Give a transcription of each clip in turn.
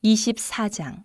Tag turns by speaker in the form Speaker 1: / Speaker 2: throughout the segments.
Speaker 1: 24장.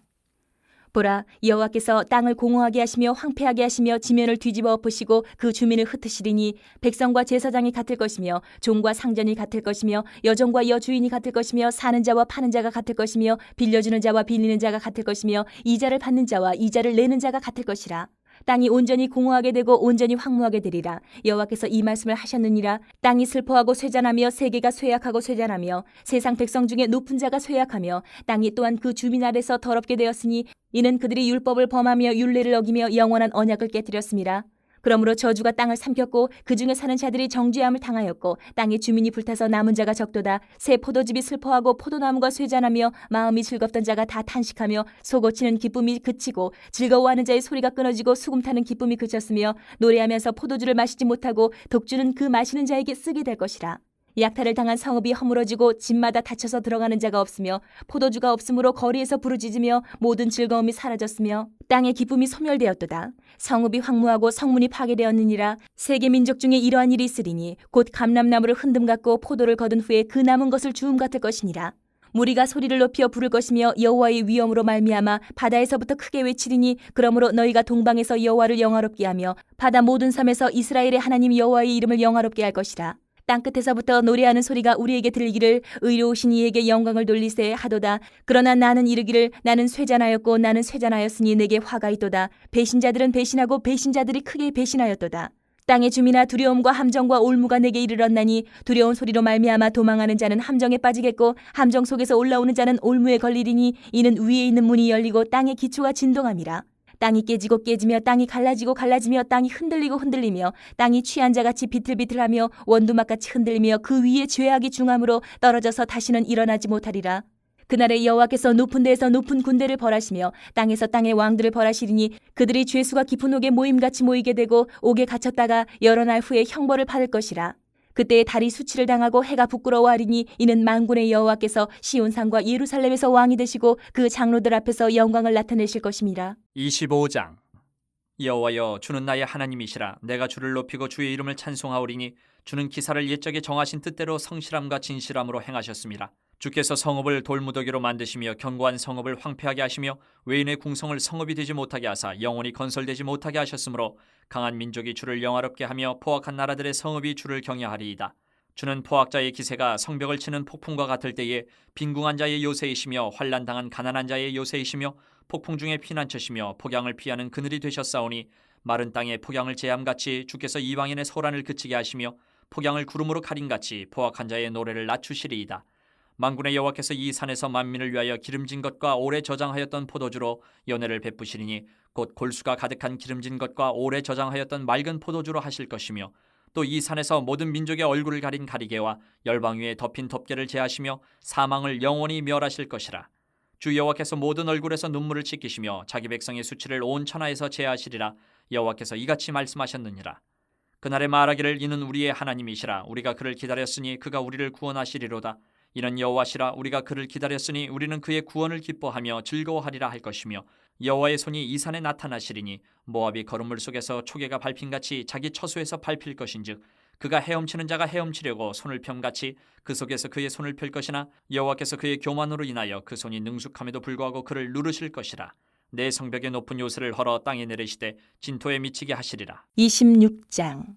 Speaker 1: 보라, 여호와께서 땅을 공허하게 하시며 황폐하게 하시며 지면을 뒤집어 엎으시고 그 주민을 흩으시리니 백성과 제사장이 같을 것이며 종과 상전이 같을 것이며 여종과 여주인이 같을 것이며 사는 자와 파는 자가 같을 것이며 빌려주는 자와 빌리는 자가 같을 것이며 이자를 받는 자와 이자를 내는 자가 같을 것이라. 땅이 온전히 공허하게 되고 온전히 황무하게 되리라. 여호와께서 이 말씀을 하셨느니라. 땅이 슬퍼하고 쇠잔하며 세계가 쇠약하고 쇠잔하며 세상 백성 중에 높은 자가 쇠약하며 땅이 또한 그 주민 아래서 더럽게 되었으니 이는 그들이 율법을 범하며 율례를 어기며 영원한 언약을 깨뜨렸습니다. 그러므로 저주가 땅을 삼켰고 그 중에 사는 자들이 정죄함을 당하였고 땅의 주민이 불타서 남은 자가 적도다. 새 포도즙이 슬퍼하고 포도나무가 쇠잔하며 마음이 즐겁던 자가 다 탄식하며 소고치는 기쁨이 그치고 즐거워하는 자의 소리가 끊어지고 수금 타는 기쁨이 그쳤으며 노래하면서 포도주를 마시지 못하고 독주는 그 마시는 자에게 쓰게 될 것이라. 약탈을 당한 성읍이 허물어지고 집마다 닫혀서 들어가는 자가 없으며 포도주가 없으므로 거리에서 부르짖으며 모든 즐거움이 사라졌으며 땅의 기쁨이 소멸되었도다. 성읍이 황무하고 성문이 파괴되었느니라. 세계 민족 중에 이러한 일이 있으리니 곧 감람나무를 흔듦 같고 포도를 거둔 후에 그 남은 것을 주움 같을 것이니라. 무리가 소리를 높여 부를 것이며 여호와의 위엄으로 말미암아 바다에서부터 크게 외치리니 그러므로 너희가 동방에서 여호와를 영화롭게 하며 바다 모든 섬에서 이스라엘의 하나님 여호와의 이름을 영화롭게 할 것이라. 땅끝에서부터 노래하는 소리가 우리에게 들리기를 의로우신 이에게 영광을 돌리세 하도다. 그러나 나는 이르기를 나는 쇠잔하였고 나는 쇠잔하였으니 내게 화가 있도다. 배신자들은 배신하고 배신자들이 크게 배신하였도다. 땅의 주민아 두려움과 함정과 올무가 내게 이르렀나니 두려운 소리로 말미암아 도망하는 자는 함정에 빠지겠고 함정 속에서 올라오는 자는 올무에 걸리리니 이는 위에 있는 문이 열리고 땅의 기초가 진동함이라. 땅이 깨지고 깨지며 땅이 갈라지고 갈라지며 땅이 흔들리고 흔들리며 땅이 취한 자같이 비틀비틀하며 원두막같이 흔들리며 그 위에 죄악이 중함으로 떨어져서 다시는 일어나지 못하리라. 그날에 여호와께서 높은 데에서 높은 군대를 벌하시며 땅에서 땅의 왕들을 벌하시리니 그들이 죄수가 깊은 옥에 모임같이 모이게 되고 옥에 갇혔다가 여러 날 후에 형벌을 받을 것이라. 그때에 달이 수치를 당하고 해가 부끄러워하리니 이는 만군의 여호와께서 시온산과 예루살렘에서 왕이 되시고 그 장로들 앞에서 영광을 나타내실 것임이라.
Speaker 2: 25장. 여호와여, 주는 나의 하나님이시라. 내가 주를 높이고 주의 이름을 찬송하오리니 주는 기사를 옛적에 정하신 뜻대로 성실함과 진실함으로 행하셨습니다. 주께서 성읍을 돌무더기로 만드시며 견고한 성읍을 황폐하게 하시며 외인의 궁성을 성읍이 되지 못하게 하사 영원히 건설되지 못하게 하셨으므로 강한 민족이 주를 영화롭게 하며 포악한 나라들의 성읍이 주를 경외하리이다. 주는 포악자의 기세가 성벽을 치는 폭풍과 같을 때에 빈궁한 자의 요새이시며 환난당한 가난한 자의 요새이시며 폭풍 중에 피난처시며 폭양을 피하는 그늘이 되셨사오니 마른 땅에 폭양을 제함같이 주께서 이방인의 소란을 그치게 하시며 폭양을 구름으로 가림같이 포악한 자의 노래를 낮추시리이다. 만군의 여호와께서 이 산에서 만민을 위하여 기름진 것과 오래 저장하였던 포도주로 연회를 베푸시리니 곧 골수가 가득한 기름진 것과 오래 저장하였던 맑은 포도주로 하실 것이며 또 이 산에서 모든 민족의 얼굴을 가린 가리개와 열방 위에 덮인 덮개를 제하시며 사망을 영원히 멸하실 것이라. 주 여호와께서 모든 얼굴에서 눈물을 씻기시며 자기 백성의 수치를 온 천하에서 제하시리라. 여호와께서 이같이 말씀하셨느니라. 그날에 말하기를 이는 우리의 하나님이시라. 우리가 그를 기다렸으니 그가 우리를 구원하시리로다. 이는 여호와시라. 우리가 그를 기다렸으니 우리는 그의 구원을 기뻐하며 즐거워하리라 할 것이며 여호와의 손이 이 산에 나타나시리니 모압이 거름물 속에서 초계가 밟힌같이 자기 처소에서 밟힐 것인즉 그가 헤엄치는 자가 헤엄치려고 손을 펴같이 그 속에서 그의 손을 펼 것이나 여호와께서 그의 교만으로 인하여 그 손이 능숙함에도 불구하고 그를 누르실 것이라. 내 성벽의 높은 요새를 헐어 땅에 내리시되 진토에 미치게 하시리라.
Speaker 1: 26장.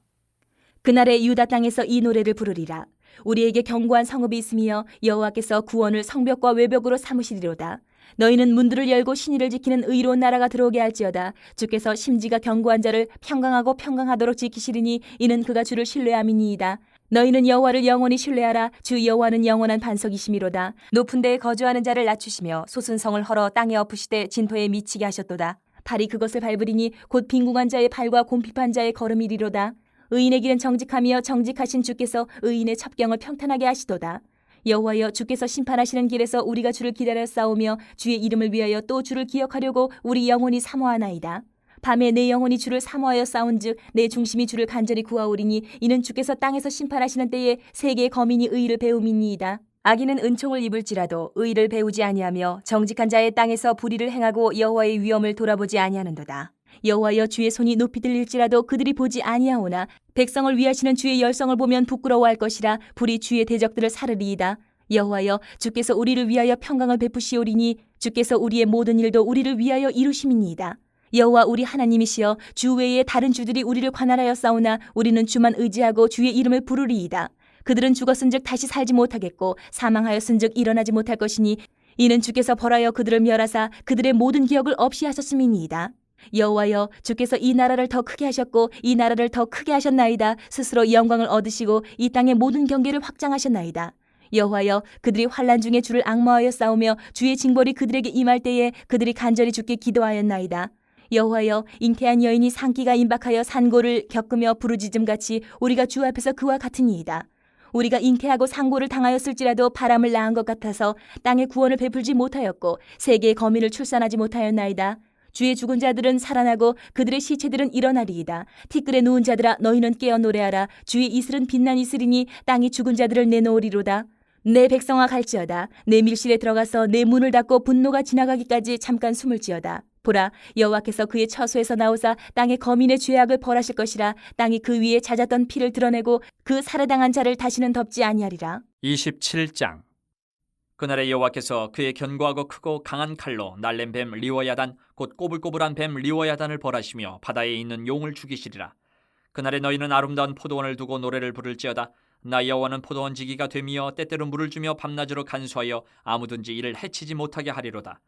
Speaker 1: 그날에 유다 땅에서 이 노래를 부르리라. 우리에게 견고한 성읍이 있으며 여호와께서 구원을 성벽과 외벽으로 삼으시리로다. 너희는 문들을 열고 신의를 지키는 의로운 나라가 들어오게 할지어다. 주께서 심지가 견고한 자를 평강하고 평강하도록 지키시리니 이는 그가 주를 신뢰함이니이다. 너희는 여호와를 영원히 신뢰하라. 주 여호와는 영원한 반석이시미로다. 높은 데에 거주하는 자를 낮추시며 솟은 성을 헐어 땅에 엎으시되 진토에 미치게 하셨도다. 발이 그것을 밟으리니 곧 빈궁한 자의 발과 곰핍한 자의 걸음이리로다. 의인의 길은 정직하며 정직하신 주께서 의인의 첩경을 평탄하게 하시도다. 여호와여, 주께서 심판하시는 길에서 우리가 주를 기다려 싸우며 주의 이름을 위하여 또 주를 기억하려고 우리 영혼이 사모하나이다. 밤에 내 영혼이 주를 사모하여 싸운즉 내 중심이 주를 간절히 구하오리니 이는 주께서 땅에서 심판하시는 때에 세계의 거민이 의를 배움이니이다. 악인은 은총을 입을지라도 의를 배우지 아니하며 정직한 자의 땅에서 불의를 행하고 여호와의 위엄을 돌아보지 아니하는도다. 여호와여, 주의 손이 높이 들릴지라도 그들이 보지 아니하오나 백성을 위하시는 주의 열성을 보면 부끄러워할 것이라. 불이 주의 대적들을 사르리이다. 여호와여, 주께서 우리를 위하여 평강을 베푸시오리니 주께서 우리의 모든 일도 우리를 위하여 이루심이니이다. 여호와 우리 하나님이시여, 주 외에 다른 주들이 우리를 관할하여 싸우나 우리는 주만 의지하고 주의 이름을 부르리이다. 그들은 죽었은즉 다시 살지 못하겠고 사망하였은즉 일어나지 못할 것이니 이는 주께서 벌하여 그들을 멸하사 그들의 모든 기억을 없이 하셨음이니이다. 여호와여, 주께서 이 나라를 더 크게 하셨고 이 나라를 더 크게 하셨나이다. 스스로 영광을 얻으시고 이 땅의 모든 경계를 확장하셨나이다. 여호와여, 그들이 환난 중에 주를 앙모하여 싸우며 주의 징벌이 그들에게 임할 때에 그들이 간절히 주께 기도하였나이다. 여호와여, 잉태한 여인이 산기가 임박하여 산고를 겪으며 부르짖음같이 우리가 주 앞에서 그와 같으니이다. 우리가 잉태하고 산고를 당하였을지라도 바람을 낳은 것 같아서 땅에 구원을 베풀지 못하였고 세계의 거민을 출산하지 못하였나이다. 주의 죽은 자들은 살아나고 그들의 시체들은 일어나리이다. 티끌에 누운 자들아, 너희는 깨어 노래하라. 주의 이슬은 빛난 이슬이니 땅이 죽은 자들을 내놓으리로다. 내 백성아 갈지어다. 내 밀실에 들어가서 내 문을 닫고 분노가 지나가기까지 잠깐 숨을 지어다. 보라, 여호와께서 그의 처소에서 나오사 땅의 거민의 죄악을 벌하실 것이라. 땅이 그 위에 잦았던 피를 드러내고 그 살해당한 자를 다시는 덮지 아니하리라.
Speaker 2: 27장. 그날에 여호와께서 그의 견고하고 크고 강한 칼로 날랜 뱀 리워야단 곧 꼬불꼬불한 뱀 리워야단을 벌하시며 바다에 있는 용을 죽이시리라. 그날에 너희는 아름다운 포도원을 두고 노래를 부를지어다. 나 여호와는 포도원 지기가 되며 때때로 물을 주며 밤낮으로 간수하여 아무든지 이를 해치지 못하게 하리로다.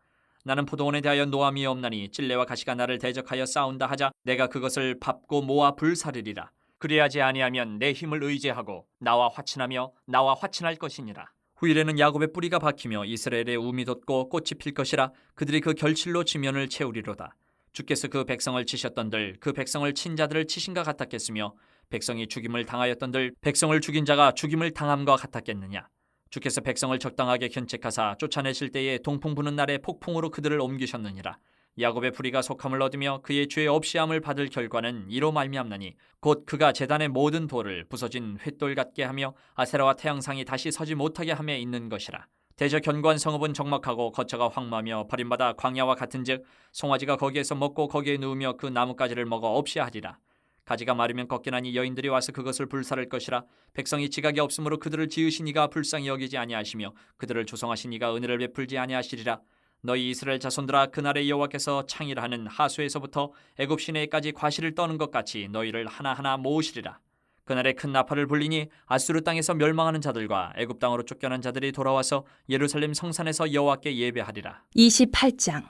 Speaker 2: 나는 포도원에 대하여 노함이 없나니 찔레와 가시가 나를 대적하여 싸운다 하자 내가 그것을 밟고 모아 불사르리라. 그리하지 아니하면 내 힘을 의지하고 나와 화친하며 나와 화친할 것이니라. 후일에는 야곱의 뿌리가 박히며 이스라엘의 움이 돋고 꽃이 필 것이라. 그들이 그 결실로 지면을 채우리로다. 주께서 그 백성을 치셨던들 그 백성을 친 자들을 치신가 같았겠으며 백성이 죽임을 당하였던들 백성을 죽인 자가 죽임을 당함과 같았겠느냐. 주께서 백성을 적당하게 견책하사 쫓아내실 때에 동풍 부는 날에 폭풍으로 그들을 옮기셨느니라. 야곱의 불의가 속함을 얻으며 그의 죄 없이함을 받을 결과는 이로 말미암나니 곧 그가 제단의 모든 돌을 부서진 횃돌 같게 하며 아세라와 태양상이 다시 서지 못하게 함에 있는 것이라. 대저 견고한 성읍은 적막하고 거처가 황무하며 버림받아 광야와 같은즉 송아지가 거기에서 먹고 거기에 누우며 그 나뭇가지를 먹어 없이 하리라. 가지가 마르면 꺾이나니 여인들이 와서 그것을 불사를 것이라. 백성이 지각이 없으므로 그들을 지으신 이가 불쌍히 여기지 아니하시며 그들을 조성하신 이가 은혜를 베풀지 아니하시리라. 너희 이스라엘 자손들아, 그날에 여호와께서 창일하는 하수에서부터 애굽 시내까지 과실을 떠는 것 같이 너희를 하나하나 모으시리라. 그날에 큰 나팔을 불리니 아수르 땅에서 멸망하는 자들과 애굽 땅으로 쫓겨난 자들이 돌아와서 예루살렘 성산에서 여호와께 예배하리라.
Speaker 1: 28장.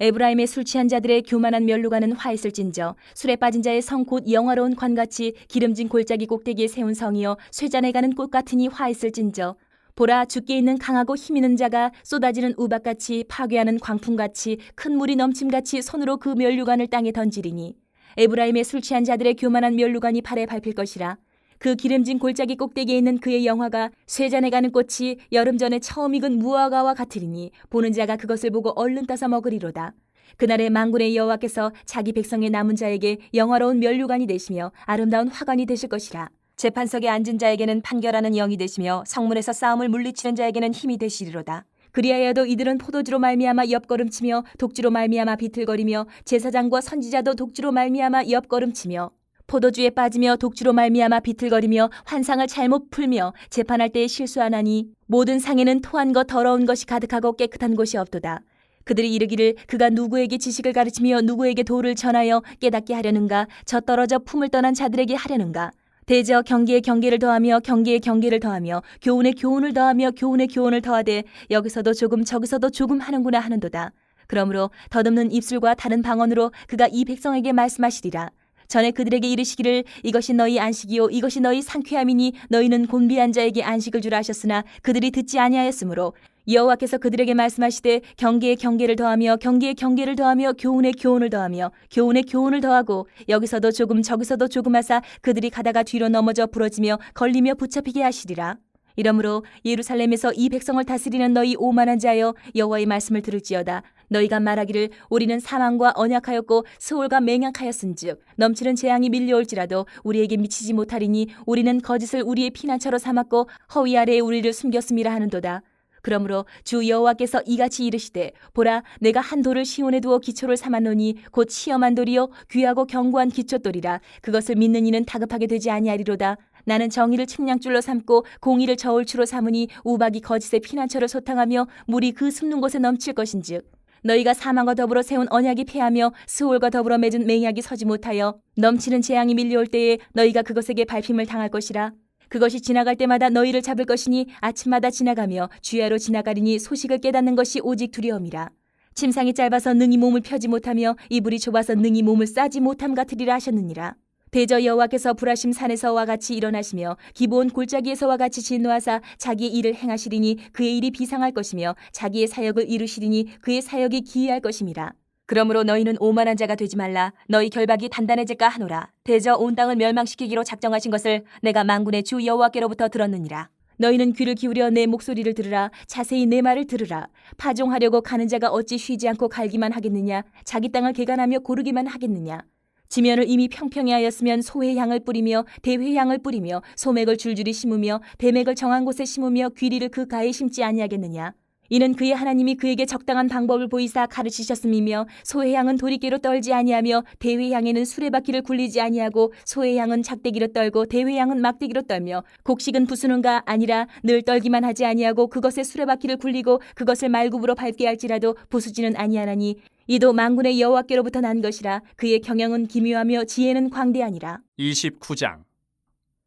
Speaker 1: 에브라임의 술 취한 자들의 교만한 면류관은 화했을진저 술에 빠진 자의 성 곧 영화로운 관같이 기름진 골짜기 꼭대기에 세운 성이여 쇠잔에 가는 꽃 같으니 화했을진저 보라, 주께 있는 강하고 힘있는 자가 쏟아지는 우박같이 파괴하는 광풍같이 큰 물이 넘침같이 손으로 그 면류관을 땅에 던지리니 에브라임의 술 취한 자들의 교만한 면류관이 발에 밟힐 것이라. 그 기름진 골짜기 꼭대기에 있는 그의 영화가 쇠잔에 가는 꽃이 여름 전에 처음 익은 무화과와 같으리니 보는 자가 그것을 보고 얼른 따서 먹으리로다. 그날에 만군의 여호와께서 자기 백성의 남은 자에게 영화로운 면류관이 되시며 아름다운 화관이 되실 것이라. 재판석에 앉은 자에게는 판결하는 영이 되시며 성문에서 싸움을 물리치는 자에게는 힘이 되시리로다. 그리하여도 이들은 포도주로 말미암아 옆걸음치며 독주로 말미암아 비틀거리며 제사장과 선지자도 독주로 말미암아 옆걸음치며 포도주에 빠지며 독주로 말미암아 비틀거리며 환상을 잘못 풀며 재판할 때에 실수하나니 모든 상에는 토한 것 더러운 것이 가득하고 깨끗한 곳이 없도다. 그들이 이르기를 그가 누구에게 지식을 가르치며 누구에게 도를 전하여 깨닫게 하려는가. 저 떨어져 품을 떠난 자들에게 하려는가. 대저 경계에 경계를 더하며 경계에 경계를 더하며 교훈에 교훈을 더하며 교훈에 교훈을 더하되 여기서도 조금 저기서도 조금 하는구나 하는도다. 그러므로 더듬는 입술과 다른 방언으로 그가 이 백성에게 말씀하시리라. 전에 그들에게 이르시기를 이것이 너희 안식이요 이것이 너희 상쾌함이니 너희는 곤비한 자에게 안식을 주라 하셨으나 그들이 듣지 아니하였으므로 여호와께서 그들에게 말씀하시되 경계에 경계를 더하며 경계에 경계를 더하며 교훈에 교훈을 더하며 교훈에 교훈을 더하고 여기서도 조금 저기서도 조금 하사 그들이 가다가 뒤로 넘어져 부러지며 걸리며 붙잡히게 하시리라. 이러므로 예루살렘에서 이 백성을 다스리는 너희 오만한 자여 여호와의 말씀을 들을지어다. 너희가 말하기를 우리는 사망과 언약하였고 스올과 맹약하였은즉 넘치는 재앙이 밀려올지라도 우리에게 미치지 못하리니 우리는 거짓을 우리의 피난처로 삼았고 허위 아래에 우리를 숨겼음이라 하는도다. 그러므로 주 여호와께서 이같이 이르시되 보라, 내가 한 돌을 시온에 두어 기초를 삼았노니 곧 시험한 돌이요 귀하고 견고한 기초돌이라. 그것을 믿는 이는 다급하게 되지 아니하리로다. 나는 정의를 측량줄로 삼고 공의를 저울추로 삼으니 우박이 거짓의 피난처를 소탕하며 물이 그 숨는 곳에 넘칠 것인즉 너희가 사망과 더불어 세운 언약이 패하며 스올과 더불어 맺은 맹약이 서지 못하여 넘치는 재앙이 밀려올 때에 너희가 그것에게 밟힘을 당할 것이라. 그것이 지나갈 때마다 너희를 잡을 것이니 아침마다 지나가며 주야로 지나가리니 소식을 깨닫는 것이 오직 두려움이라. 침상이 짧아서 능히 몸을 펴지 못하며 이불이 좁아서 능히 몸을 싸지 못함 같으리라 하셨느니라. 대저 여호와께서 불하심 산에서와 같이 일어나시며 기브온 골짜기에서와 같이 진노하사 자기의 일을 행하시리니 그의 일이 비상할 것이며 자기의 사역을 이루시리니 그의 사역이 기이할 것임이라. 그러므로 너희는 오만한 자가 되지 말라. 너희 결박이 단단해질까 하노라. 대저 온 땅을 멸망시키기로 작정하신 것을 내가 만군의 주 여호와께로부터 들었느니라. 너희는 귀를 기울여 내 목소리를 들으라. 자세히 내 말을 들으라. 파종하려고 가는 자가 어찌 쉬지 않고 갈기만 하겠느냐. 자기 땅을 개간하며 고르기만 하겠느냐. 지면을 이미 평평히 하였으면 소의 향을 뿌리며 대회의 향을 뿌리며 소맥을 줄줄이 심으며 대맥을 정한 곳에 심으며 귀리를 그 가에 심지 아니하겠느냐. 이는 그의 하나님이 그에게 적당한 방법을 보이사 가르치셨음이며 소의 향은 도리깨로 떨지 아니하며 대회의 향에는 수레바퀴를 굴리지 아니하고 소의 향은 작대기로 떨고 대회의 향은 막대기로 떨며 곡식은 부수는가 아니라 늘 떨기만 하지 아니하고 그것에 수레바퀴를 굴리고 그것을 말굽으로 밟게 할지라도 부수지는 아니하나니 이도 만군의 여호와께로부터 난 것이라. 그의 경영은 기묘하며 지혜는 광대하니라.
Speaker 2: 29장.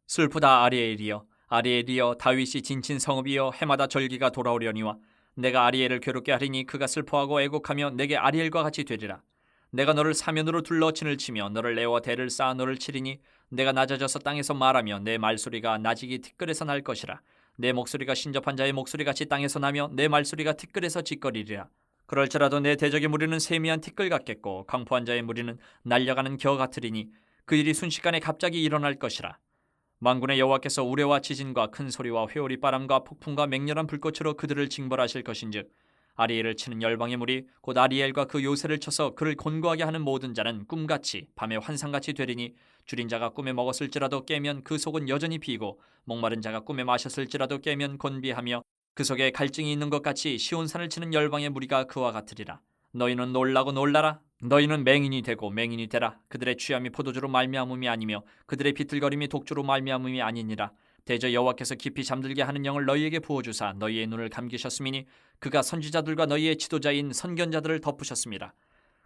Speaker 2: 슬프다 아리엘이여 다윗이 진친 성읍이여 해마다 절기가 돌아오려니와 내가 아리엘을 괴롭게 하리니 그가 슬퍼하고 애곡하며 내게 아리엘과 같이 되리라. 내가 너를 사면으로 둘러 진을 치며 너를 내어 대를 쌓아 너를 치리니 내가 낮아져서 땅에서 말하며 내 말소리가 나지기 티끌에서 날 것이라. 내 목소리가 신접한 자의 목소리같이 땅에서 나며 내 말소리가 티끌에서 짓거리리라. 그럴지라도 내 대적의 무리는 세미한 티끌 같겠고 강포한 자의 무리는 날려가는 겨 같으리니 그 일이 순식간에 갑자기 일어날 것이라. 만군의 여호와께서 우레와 지진과 큰 소리와 회오리 바람과 폭풍과 맹렬한 불꽃으로 그들을 징벌하실 것인즉 아리엘을 치는 열방의 무리 곧 아리엘과 그 요새를 쳐서 그를 곤고하게 하는 모든 자는 꿈같이 밤에 환상같이 되리니 줄인 자가 꿈에 먹었을지라도 깨면 그 속은 여전히 비고 목마른 자가 꿈에 마셨을지라도 깨면 곤비하며 그 속에 갈증이 있는 것 같이 시온산을 치는 열방의 무리가 그와 같으리라. 너희는 놀라고 놀라라. 너희는 맹인이 되고 맹인이 되라. 그들의 취함이 포도주로 말미암음이 아니며 그들의 비틀거림이 독주로 말미암음이 아니니라. 대저 여호와께서 깊이 잠들게 하는 영을 너희에게 부어주사 너희의 눈을 감기셨음이니 그가 선지자들과 너희의 지도자인 선견자들을 덮으셨습니다.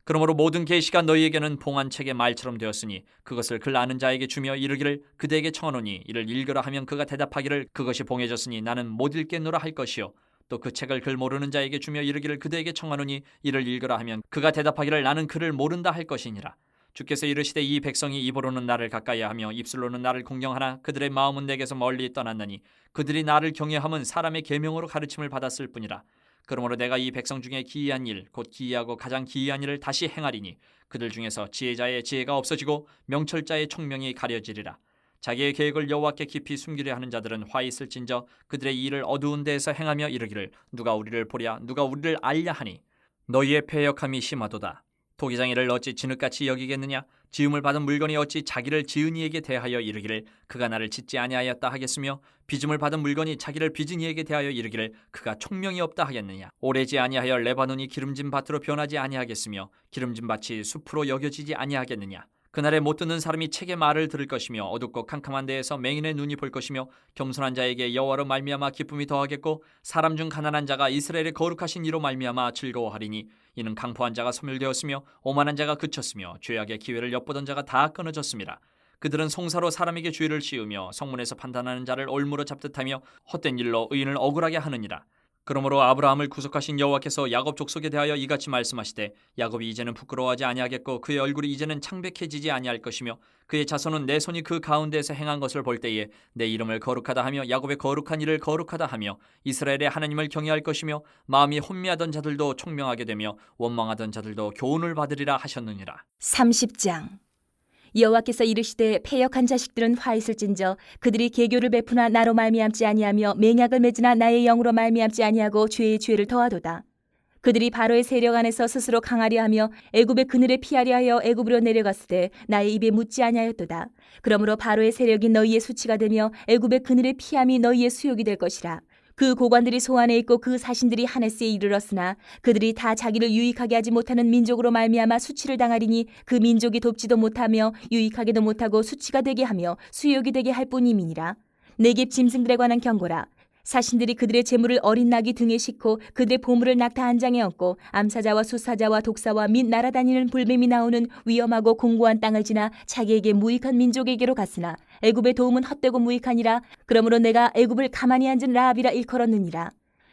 Speaker 2: 그러므로 모든 계시가 너희에게는 봉한 책의 말처럼 되었으니 그것을 글 아는 자에게 주며 이르기를 그대에게 청하노니 이를 읽으라 하면 그가 대답하기를 그것이 봉해졌으니 나는 못 읽겠노라 할 것이요 또 그 책을 글 모르는 자에게 주며 이르기를 그대에게 청하노니 이를 읽으라 하면 그가 대답하기를 나는 글을 모른다 할 것이니라. 주께서 이르시되 이 백성이 입으로는 나를 가까이하며 입술로는 나를 공경하나 그들의 마음은 내게서 멀리 떠났나니 그들이 나를 경외함은 사람의 계명으로 가르침을 받았을 뿐이라. 그러므로 내가 이 백성 중에 기이한 일 곧 기이하고 가장 기이한 일을 다시 행하리니 그들 중에서 지혜자의 지혜가 없어지고 명철자의 총명이 가려지리라. 자기의 계획을 여호와께 깊이 숨기려 하는 자들은 화 있을진저 그들의 일을 어두운 데에서 행하며 이르기를 누가 우리를 보랴 누가 우리를 알랴 하니 너희의 패역함이 심하도다. 토기장이를 어찌 진흙같이 여기겠느냐 지음을 받은 물건이 어찌 자기를 지은 이에게 대하여 이르기를 그가 나를 짓지 아니하였다 하겠으며 빚음을 받은 물건이 자기를 빚은 이에게 대하여 이르기를 그가 총명이 없다 하겠느냐. 오래지 아니하여 레바논이 기름진 밭으로 변하지 아니하겠으며 기름진 밭이 숲으로 여겨지지 아니하겠느냐. 그날에 못 듣는 사람이 책의 말을 들을 것이며 어둡고 캄캄한 데에서 맹인의 눈이 볼 것이며 겸손한 자에게 여호와로 말미암아 기쁨이 더하겠고 사람 중 가난한 자가 이스라엘의 거룩하신 이로 말미암아 즐거워하리니 이는 강포한 자가 소멸되었으며 오만한 자가 그쳤으며 죄악의 기회를 엿보던 자가 다 끊어졌습니다. 그들은 송사로 사람에게 죄를 씌우며 성문에서 판단하는 자를 올무로 잡듯하며 헛된 일로 의인을 억울하게 하느니라. 그러므로 아브라함을 구속하신 여호와께서 야곱 족속에 대하여 이같이 말씀하시되 야곱이 이제는 부끄러워하지 아니하겠고 그의 얼굴이 이제는 창백해지지 아니할 것이며 그의 자손은 내 손이 그 가운데에서 행한 것을 볼 때에 내 이름을 거룩하다 하며 야곱의 거룩한 일을 거룩하다 하며 이스라엘의 하나님을 경외할 것이며 마음이 혼미하던 자들도 총명하게 되며 원망하던 자들도 교훈을 받으리라 하셨느니라.
Speaker 1: 30장. 여호와께서 이르시되 패역한 자식들은 화 있을진저 그들이 계교를 베푸나 나로 말미암지 아니하며 맹약을 맺으나 나의 영으로 말미암지 아니하고 죄의 죄를 더하도다. 그들이 바로의 세력 안에서 스스로 강하려 하며 애굽의 그늘에 피하려 하여 애굽으로 내려갔을 때 나의 입에 묻지 아니하였도다. 그러므로 바로의 세력이 너희의 수치가 되며 애굽의 그늘에 피함이 너희의 수욕이 될 것이라. 그 고관들이 소안에 있고 그 사신들이 하네스에 이르렀으나 그들이 다 자기를 유익하게 하지 못하는 민족으로 말미암아 수치를 당하리니 그 민족이 돕지도 못하며 유익하게도 못하고 수치가 되게 하며 수욕이 되게 할 뿐임이니라. 네겝 짐승들에 관한 경고라. 사신들이 그들의 재물을 어린 낙이 등에 싣고 그들의 보물을 낙타 한 장에 얹고 암사자와 수사자와 독사와 및 날아다니는 불뱀이 나오는 위험하고 공고한 땅을 지나 자기에게 무익한 민족에게로 갔으나 애굽의 도움은 헛되고 무익하니라. 그러므로 내가 애굽을 가만히 앉은 라합이라 일컬었느니라.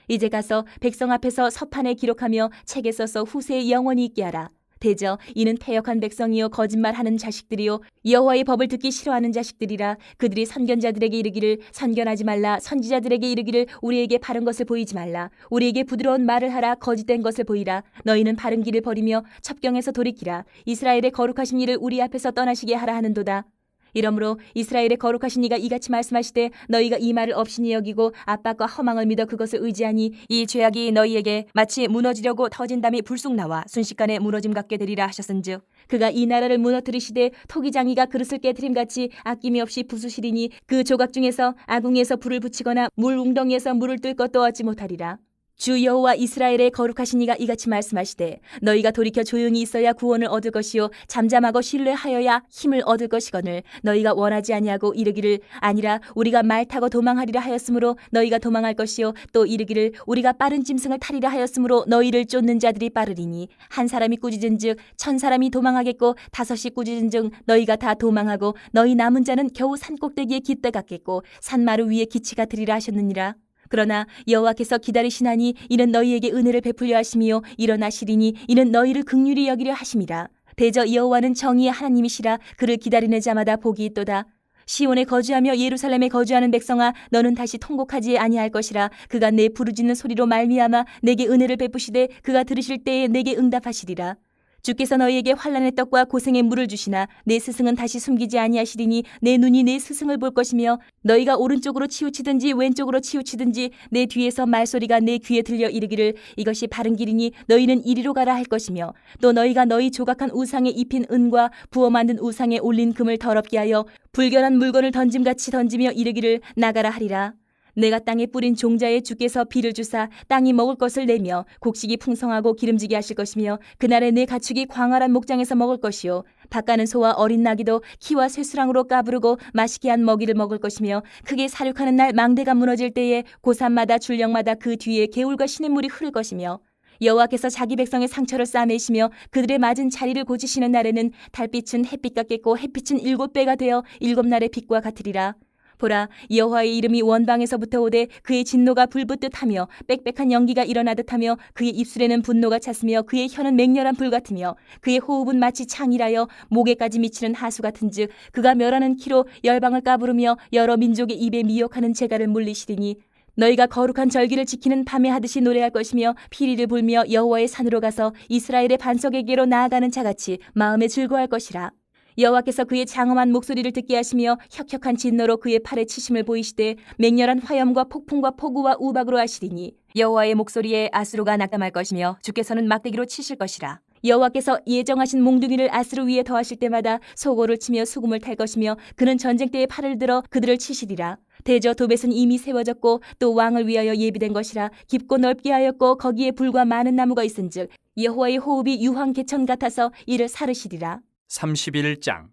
Speaker 1: 이제 가서 백성 앞에서 서판에 기록하며 책에 써서 후세에 영원히 있게 하라. 대저 이는 패역한 백성이요 거짓말하는 자식들이요 여호와의 법을 듣기 싫어하는 자식들이라. 그들이 선견자들에게 이르기를 선견하지 말라. 선지자들에게 이르기를 우리에게 바른 것을 보이지 말라. 우리에게 부드러운 말을 하라. 거짓된 것을 보이라. 너희는 바른 길을 버리며 첩경에서 돌이키라. 이스라엘의 거룩하신 이를 우리 앞에서 떠나시게 하라 하는도다. 이러므로 이스라엘의 거룩하신 이가 이같이 말씀하시되 너희가 이 말을 업신이 여기고 압박과 허망을 믿어 그것을 의지하니 이 죄악이 너희에게 마치 무너지려고 터진 담이 불쑥 나와 순식간에 무너짐 같게 되리라 하셨은즉 그가 이 나라를 무너뜨리시되 토기장이가 그릇을 깨트림같이 아낌이 없이 부수시리니 그 조각 중에서 아궁이에서 불을 붙이거나 물 웅덩이에서 물을 뜰 것도 얻지 못하리라. 주 여호와 이스라엘의 거룩하신 이가 이같이 말씀하시되 너희가 돌이켜 조용히 있어야 구원을 얻을 것이요 잠잠하고 신뢰하여야 힘을 얻을 것이거늘 너희가 원하지 아니하고 이르기를 아니라 우리가 말 타고 도망하리라 하였으므로 너희가 도망할 것이요 또 이르기를 우리가 빠른 짐승을 타리라 하였으므로 너희를 쫓는 자들이 빠르리니 한 사람이 꾸짖은즉 1000사람이 도망하겠고 5이 꾸짖은즉 너희가 다 도망하고 너희 남은 자는 겨우 산꼭대기에 깃대 같겠고 산마루 위에 기치 같으리라 하셨느니라. 그러나 여호와께서 기다리시나니 이는 너희에게 은혜를 베풀려 하심이요 일어나시리니 이는 너희를 긍휼히 여기려 하심이라. 대저 여호와는 정의의 하나님이시라. 그를 기다리는 자마다 복이 있도다. 시온에 거주하며 예루살렘에 거주하는 백성아 너는 다시 통곡하지 아니할 것이라. 그가 내 부르짖는 소리로 말미암아 내게 은혜를 베푸시되 그가 들으실 때에 내게 응답하시리라. 주께서 너희에게 환난의 떡과 고생의 물을 주시나 내 스승은 다시 숨기지 아니하시리니 내 눈이 내 스승을 볼 것이며 너희가 오른쪽으로 치우치든지 왼쪽으로 치우치든지 내 뒤에서 말소리가 내 귀에 들려 이르기를 이것이 바른 길이니 너희는 이리로 가라 할 것이며 또 너희가 너희 조각한 우상에 입힌 은과 부어 만든 우상에 올린 금을 더럽게 하여 불결한 물건을 던짐같이 던지며 이르기를 나가라 하리라. 내가 땅에 뿌린 종자에 주께서 비를 주사 땅이 먹을 것을 내며 곡식이 풍성하고 기름지게 하실 것이며 그날에 내 가축이 광활한 목장에서 먹을 것이요 밭가는 소와 어린 나귀도 키와 쇠수랑으로 까부르고 맛있게 한 먹이를 먹을 것이며 크게 사륙하는 날 망대가 무너질 때에 고산마다 줄령마다 그 뒤에 개울과 시냇물이 흐를 것이며 여호와께서 자기 백성의 상처를 싸매시며 그들의 맞은 자리를 고치시는 날에는 달빛은 햇빛 같겠고 햇빛은 7배가 되어 7날의 빛과 같으리라. 보라 여호와의 이름이 원방에서부터 오되 그의 진노가 불붙듯 하며 빽빽한 연기가 일어나듯 하며 그의 입술에는 분노가 찼으며 그의 혀는 맹렬한 불 같으며 그의 호흡은 마치 창이라여 목에까지 미치는 하수 같은즉 그가 멸하는 키로 열방을 까부르며 여러 민족의 입에 미혹하는 재갈을 물리시리니 너희가 거룩한 절기를 지키는 밤에 하듯이 노래할 것이며 피리를 불며 여호와의 산으로 가서 이스라엘의 반석에게로 나아가는 자같이 마음에 즐거워할 것이라. 여호와께서 그의 장엄한 목소리를 듣게 하시며 혁혁한 진노로 그의 팔에 치심을 보이시되 맹렬한 화염과 폭풍과 폭우와 우박으로 하시리니 여호와의 목소리에 아수르가 낙담할 것이며 주께서는 막대기로 치실 것이라. 여호와께서 예정하신 몽둥이를 아수르 위에 더하실 때마다 소고를 치며 수금을 탈 것이며 그는 전쟁 때에 팔을 들어 그들을 치시리라. 대저 도벳은 이미 세워졌고 또 왕을 위하여 예비된 것이라. 깊고 넓게 하였고 거기에 불과 많은 나무가 있은즉 여호와의 호흡이 유황 개천 같아서 이를 사르시리라.
Speaker 2: 31장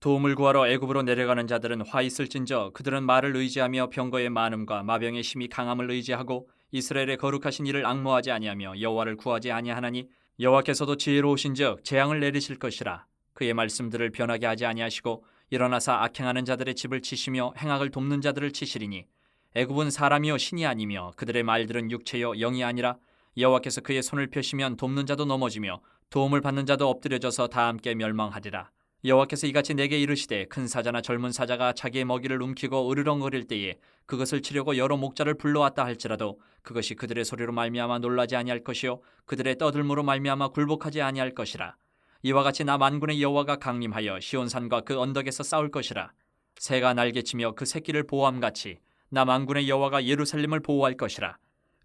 Speaker 2: 도움을 구하러 애굽으로 내려가는 자들은 화 있을진저 그들은 말을 의지하며 병거의 많음과 마병의 힘이 강함을 의지하고 이스라엘의 거룩하신 이를 앙모하지 아니하며 여호와를 구하지 아니하나니 여호와께서도 지혜로우신즉 재앙을 내리실 것이라. 그의 말씀들을 변하게 하지 아니하시고 일어나사 악행하는 자들의 집을 치시며 행악을 돕는 자들을 치시리니 애굽은 사람이요 신이 아니며 그들의 말들은 육체요 영이 아니라 여호와께서 그의 손을 펴시면 돕는 자도 넘어지며 도움을 받는 자도 엎드려져서 다 함께 멸망하리라. 여호와께서 이같이 내게 이르시되 큰 사자나 젊은 사자가 자기의 먹이를 움키고 으르렁거릴 때에 그것을 치려고 여러 목자를 불러왔다 할지라도 그것이 그들의 소리로 말미암아 놀라지 아니할 것이요 그들의 떠들므로 말미암아 굴복하지 아니할 것이라. 이와 같이 나 만군의 여호와가 강림하여 시온산과 그 언덕에서 싸울 것이라. 새가 날개치며 그 새끼를 보호함같이 나 만군의 여호와가 예루살렘을 보호할 것이라.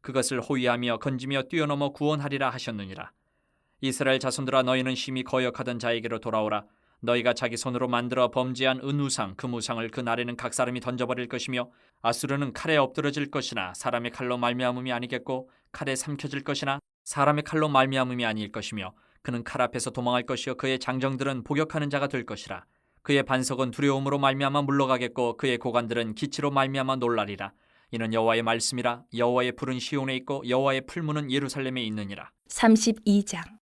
Speaker 2: 그것을 호위하며 건지며 뛰어넘어 구원하리라 하셨느니라. 이스라엘 자손들아 너희는 심히 거역하던 자에게로 돌아오라. 너희가 자기 손으로 만들어 범죄한 은우상 금우상을 그 날에는 각 사람이 던져버릴 것이며 아수르는 칼에 엎드러질 것이나 사람의 칼로 말미암음이 아니겠고 칼에 삼켜질 것이나 사람의 칼로 말미암음이 아닐 것이며 그는 칼 앞에서 도망할 것이요 그의 장정들은 복역하는 자가 될 것이라. 그의 반석은 두려움으로 말미암아 물러가겠고 그의 고관들은 기치로 말미암아 놀라리라. 이는 여호와의 말씀이라. 여호와의 불은 시온에 있고 여호와의 풀무는 예루살렘에 있느니라.
Speaker 1: 32장.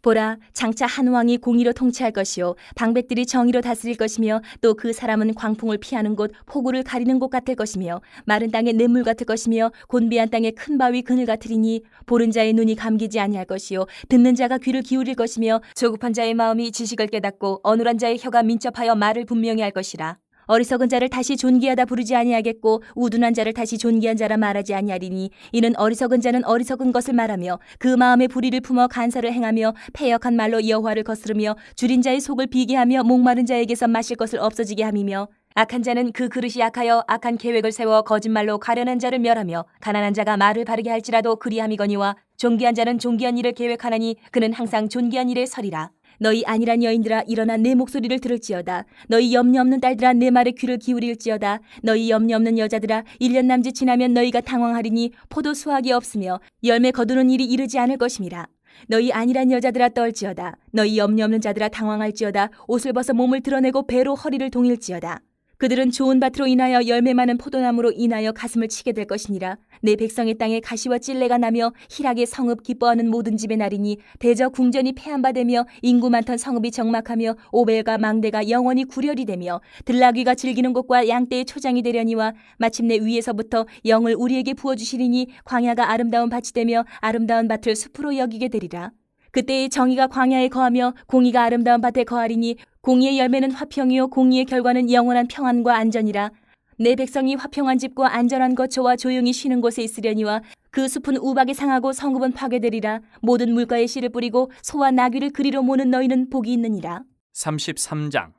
Speaker 1: 보라, 장차 한 왕이 공의로 통치할 것이요 방백들이 정의로 다스릴 것이며 또 그 사람은 광풍을 피하는 곳, 폭우를 가리는 곳 같을 것이며 마른 땅의 냇물 같을 것이며 곤비한 땅의 큰 바위 그늘 같으리니 보는 자의 눈이 감기지 아니할 것이요 듣는 자가 귀를 기울일 것이며 조급한 자의 마음이 지식을 깨닫고 어눌한 자의 혀가 민첩하여 말을 분명히 할 것이라. 어리석은 자를 다시 존귀하다 부르지 아니하겠고 우둔한 자를 다시 존귀한 자라 말하지 아니하리니 이는 어리석은 자는 어리석은 것을 말하며 그 마음에 불의를 품어 간사를 행하며 패역한 말로 여호와를 거스르며 줄인 자의 속을 비게 하며 목마른 자에게서 마실 것을 없어지게 함이며 악한 자는 그 그릇이 약하여 악한 계획을 세워 거짓말로 가련한 자를 멸하며 가난한 자가 말을 바르게 할지라도 그리함이거니와 존귀한 자는 존귀한 일을 계획하나니 그는 항상 존귀한 일에 서리라. 너희 안일한 여인들아 일어나 내 목소리를 들을지어다. 너희 염려 없는 딸들아 내 말에 귀를 기울일지어다. 너희 염려 없는 여자들아 1년 남짓 지나면 너희가 당황하리니 포도 수확이 없으며 열매 거두는 일이 이르지 않을 것임이라. 너희 안일한 여자들아 떨지어다. 너희 염려 없는 자들아 당황할지어다. 옷을 벗어 몸을 드러내고 배로 허리를 동일지어다. 그들은 좋은 밭으로 인하여 열매 많은 포도나무로 인하여 가슴을 치게 될 것이니라. 내 백성의 땅에 가시와 찔레가 나며 희락의 성읍 기뻐하는 모든 집의 날이니 대저 궁전이 폐한바되며 인구 많던 성읍이 적막하며 오벨과 망대가 영원히 구렬이 되며 들나귀가 즐기는 곳과 양떼의 초장이 되려니와 마침내 위에서부터 영을 우리에게 부어주시리니 광야가 아름다운 밭이 되며 아름다운 밭을 숲으로 여기게 되리라. 그때의 정의가 광야에 거하며 공의가 아름다운 밭에 거하리니 공의의 열매는 화평이요 공의의 결과는 영원한 평안과 안전이라. 내 백성이 화평한 집과 안전한 거처와 조용히 쉬는 곳에 있으려니와 그 숲은 우박에 상하고 성읍은 파괴되리라. 모든 물가에 씨를 뿌리고 소와 나귀를 그리로 모는 너희는 복이 있느니라.
Speaker 2: 33장.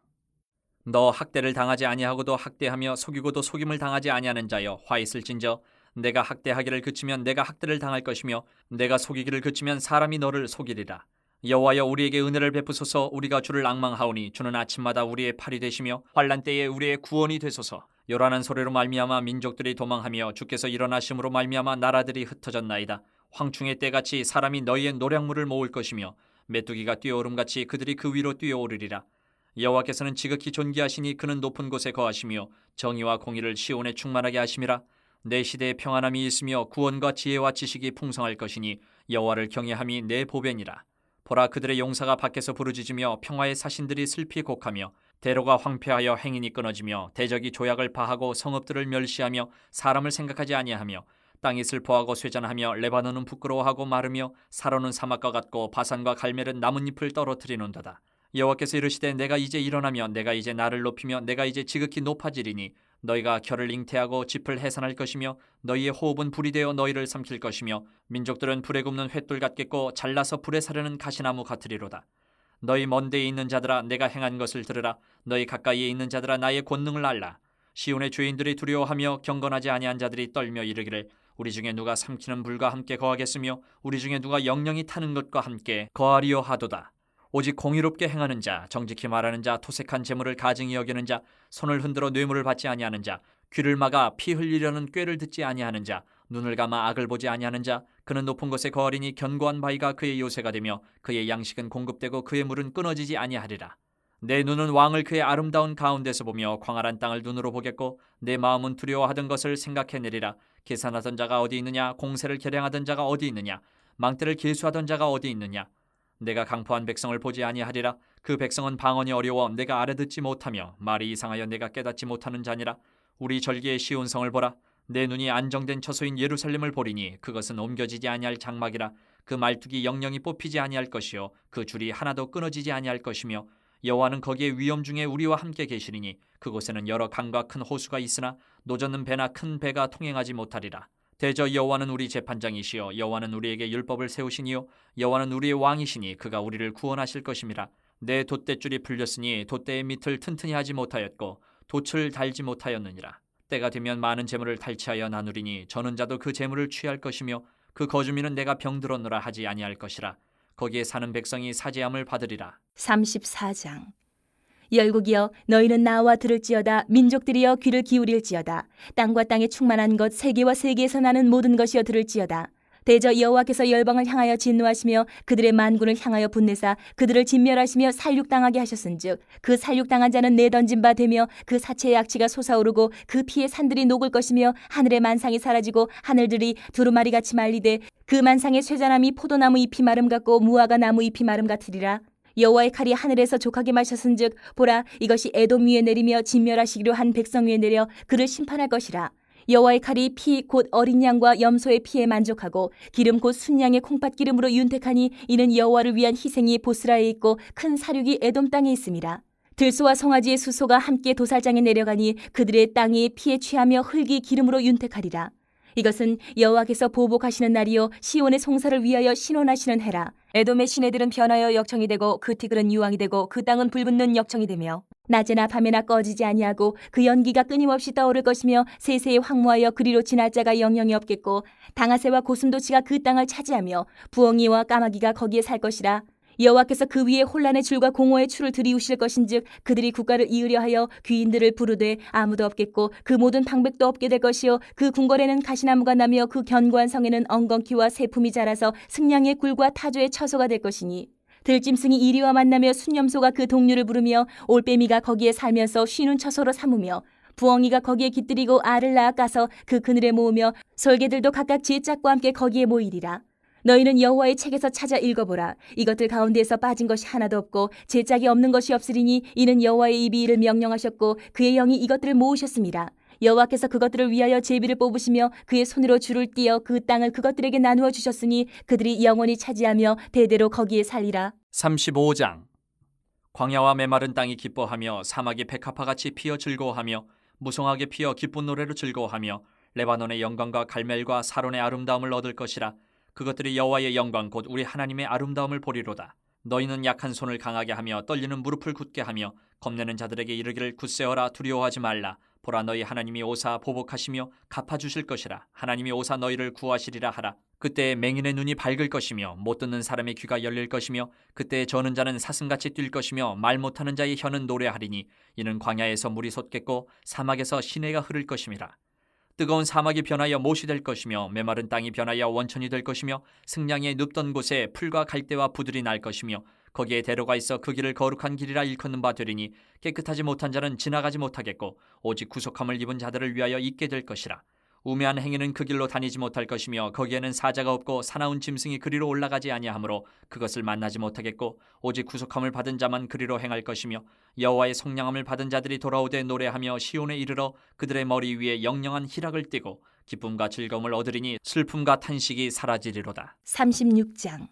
Speaker 2: 너 학대를 당하지 아니하고도 학대하며 속이고도 속임을 당하지 아니하는 자여 화 있을진저 내가 학대하기를 그치면 내가 학대를 당할 것이며 내가 속이기를 그치면 사람이 너를 속이리라. 여호와여 우리에게 은혜를 베푸소서. 우리가 주를 앙망하오니 주는 아침마다 우리의 팔이 되시며 환난 때에 우리의 구원이 되소서. 요란한 소리로 말미암아 민족들이 도망하며 주께서 일어나심으로 말미암아 나라들이 흩어졌나이다. 황충의 때같이 사람이 너희의 노량물을 모을 것이며 메뚜기가 뛰어오름같이 그들이 그 위로 뛰어오르리라. 여호와께서는 지극히 존귀하시니 그는 높은 곳에 거하시며 정의와 공의를 시온에 충만하게 하심이라. 내 시대에 평안함이 있으며 구원과 지혜와 지식이 풍성할 것이니 여호와를 경외함이 내 보배니라. 보라 그들의 용사가 밖에서 부르짖으며 평화의 사신들이 슬피 곡하며 대로가 황폐하여 행인이 끊어지며 대적이 조약을 파하고 성읍들을 멸시하며 사람을 생각하지 아니하며 땅이 슬퍼하고 쇠잔하며 레바논은 부끄러워하고 마르며 사로는 사막과 같고 바산과 갈멜은 나뭇잎을 떨어뜨리는도다. 여호와께서 이르시되 내가 이제 일어나며 내가 이제 나를 높이며 내가 이제 지극히 높아지리니 너희가 결을 잉태하고 짚을 해산할 것이며 너희의 호흡은 불이 되어 너희를 삼킬 것이며 민족들은 불에 굽는 횃돌 같겠고 잘라서 불에 사르는 가시나무 같으리로다. 너희 먼 데에 있는 자들아 내가 행한 것을 들으라. 너희 가까이에 있는 자들아 나의 권능을 알라. 시온의 죄인들이 두려워하며 경건하지 아니한 자들이 떨며 이르기를 우리 중에 누가 삼키는 불과 함께 거하겠으며 우리 중에 누가 영영이 타는 것과 함께 거하리요 하도다. 오직 공의롭게 행하는 자, 정직히 말하는 자, 토색한 재물을 가증히 여기는 자, 손을 흔들어 뇌물을 받지 아니하는 자, 귀를 막아 피 흘리려는 꾀를 듣지 아니하는 자, 눈을 감아 악을 보지 아니하는 자, 그는 높은 곳에 거하리니 견고한 바위가 그의 요새가 되며 그의 양식은 공급되고 그의 물은 끊어지지 아니하리라. 내 눈은 왕을 그의 아름다운 가운데서 보며 광활한 땅을 눈으로 보겠고 내 마음은 두려워하던 것을 생각해내리라. 계산하던 자가 어디 있느냐? 공세를 계량하던 자가 어디 있느냐? 망대를 계수하던 자가 어디 있느냐? 내가 강포한 백성을 보지 아니하리라. 그 백성은 방언이 어려워 내가 알아듣지 못하며 말이 이상하여 내가 깨닫지 못하는 자니라. 우리 절기의 시온성을 보라. 내 눈이 안정된 처소인 예루살렘을 보리니 그것은 옮겨지지 아니할 장막이라. 그 말뚝이 영영이 뽑히지 아니할 것이요 그 줄이 하나도 끊어지지 아니할 것이며 여호와는 거기에 위험 중에 우리와 함께 계시리니 그곳에는 여러 강과 큰 호수가 있으나 노젓는 배나 큰 배가 통행하지 못하리라. 대저 여호와는 우리 재판장이시여 여호와는 우리에게 율법을 세우시니요 여호와는 우리의 왕이시니 그가 우리를 구원하실 것임이라. 내 돛대줄이 풀렸으니 돛대의 밑을 튼튼히 하지 못하였고 돛을 달지 못하였느니라. 때가 되면 많은 재물을 탈취하여 나누리니 저는 자도 그 재물을 취할 것이며 그 거주민은 내가 병들었노라 하지 아니할 것이라. 거기에 사는 백성이 사죄함을 받으리라.
Speaker 1: 34장. 열국이여 너희는 나와 들을지어다. 민족들이여 귀를 기울일지어다. 땅과 땅에 충만한 것 세계와 세계에서 나는 모든 것이여 들을지어다. 대저 여호와께서 열방을 향하여 진노하시며 그들의 만군을 향하여 분내사 그들을 진멸하시며 살육당하게 하셨은즉 그 살육당한 자는 내던진 바 되며 그 사체의 악취가 솟아오르고 그 피의 산들이 녹을 것이며 하늘의 만상이 사라지고 하늘들이 두루마리같이 말리되 그 만상의 쇠자나무 포도나무 잎이 마름 같고 무화과 나무 잎이 마름 같으리라. 여호와의 칼이 하늘에서 족하게 마셨은즉 보라 이것이 에돔 위에 내리며 진멸하시기로 한 백성 위에 내려 그를 심판할 것이라. 여호와의 칼이 피 곧 어린 양과 염소의 피에 만족하고 기름 곧 순양의 콩팥 기름으로 윤택하니 이는 여호와를 위한 희생이 보스라에 있고 큰 사륙이 에돔 땅에 있음이라. 들소와 송아지의 수소가 함께 도살장에 내려가니 그들의 땅이 피에 취하며 흙이 기름으로 윤택하리라. 이것은 여호와께서 보복하시는 날이요 시온의 송사를 위하여 신원하시는 해라. 에돔의 시내들은 변하여 역청이 되고 그 티글은 유황이 되고 그 땅은 불붙는 역청이 되며 낮에나 밤에나 꺼지지 아니하고 그 연기가 끊임없이 떠오를 것이며 세세에 황무하여 그리로 지날 자가 영영이 없겠고 당아새와 고슴도치가 그 땅을 차지하며 부엉이와 까마귀가 거기에 살 것이라. 여호와께서 그 위에 혼란의 줄과 공허의 추를 들이우실 것인즉 그들이 국가를 이으려 하여 귀인들을 부르되 아무도 없겠고 그 모든 방백도 없게 될 것이요 그 궁궐에는 가시나무가 나며 그 견고한 성에는 엉겅퀴와 새품이 자라서 승냥의 굴과 타조의 처소가 될 것이니 들짐승이 이리와 만나며 순염소가 그 동류를 부르며 올빼미가 거기에 살면서 쉬는 처소로 삼으며 부엉이가 거기에 깃들이고 알을 낳아 까서 그 그늘에 모으며 솔개들도 각각 제 짝과 함께 거기에 모이리라. 너희는 여호와의 책에서 찾아 읽어보라. 이것들 가운데에서 빠진 것이 하나도 없고 제 짝이 없는 것이 없으리니 이는 여호와의 입이 이를 명령하셨고 그의 영이 이것들을 모으셨습니다. 여호와께서 그것들을 위하여 제비를 뽑으시며 그의 손으로 줄을 띄어 그 땅을 그것들에게 나누어 주셨으니 그들이 영원히 차지하며 대대로 거기에 살리라.
Speaker 2: 35장. 광야와 메마른 땅이 기뻐하며 사막이 백합화같이 피어 즐거워하며 무성하게 피어 기쁜 노래로 즐거워하며 레바논의 영광과 갈멜과 사론의 아름다움을 얻을 것이라. 그것들이 여호와의 영광 곧 우리 하나님의 아름다움을 보리로다. 너희는 약한 손을 강하게 하며 떨리는 무릎을 굳게 하며 겁내는 자들에게 이르기를 굳세어라 두려워하지 말라. 보라 너희 하나님이 오사 보복하시며 갚아주실 것이라. 하나님이 오사 너희를 구하시리라 하라. 그때 맹인의 눈이 밝을 것이며 못 듣는 사람의 귀가 열릴 것이며 그때 저는 자는 사슴같이 뛸 것이며 말 못하는 자의 혀는 노래하리니 이는 광야에서 물이 솟겠고 사막에서 시내가 흐를 것임이라. 뜨거운 사막이 변하여 못이 될 것이며 메마른 땅이 변하여 원천이 될 것이며 승냥이 눕던 곳에 풀과 갈대와 부들이 날 것이며 거기에 대로가 있어 그 길을 거룩한 길이라 일컫는 바 되리니 깨끗하지 못한 자는 지나가지 못하겠고 오직 구속함을 입은 자들을 위하여 있게 될 것이라. 우매한 행위는 그 길로 다니지 못할 것이며 거기에는 사자가 없고 사나운 짐승이 그리로 올라가지 아니하므로 그것을 만나지 못하겠고 오직 구속함을 받은 자만 그리로 행할 것이며 여호와의 성령함을 받은 자들이 돌아오되 노래하며 시온에 이르러 그들의 머리 위에 영영한 희락을 띠고 기쁨과 즐거움을 얻으리니 슬픔과 탄식이 사라지리로다.
Speaker 1: 36장.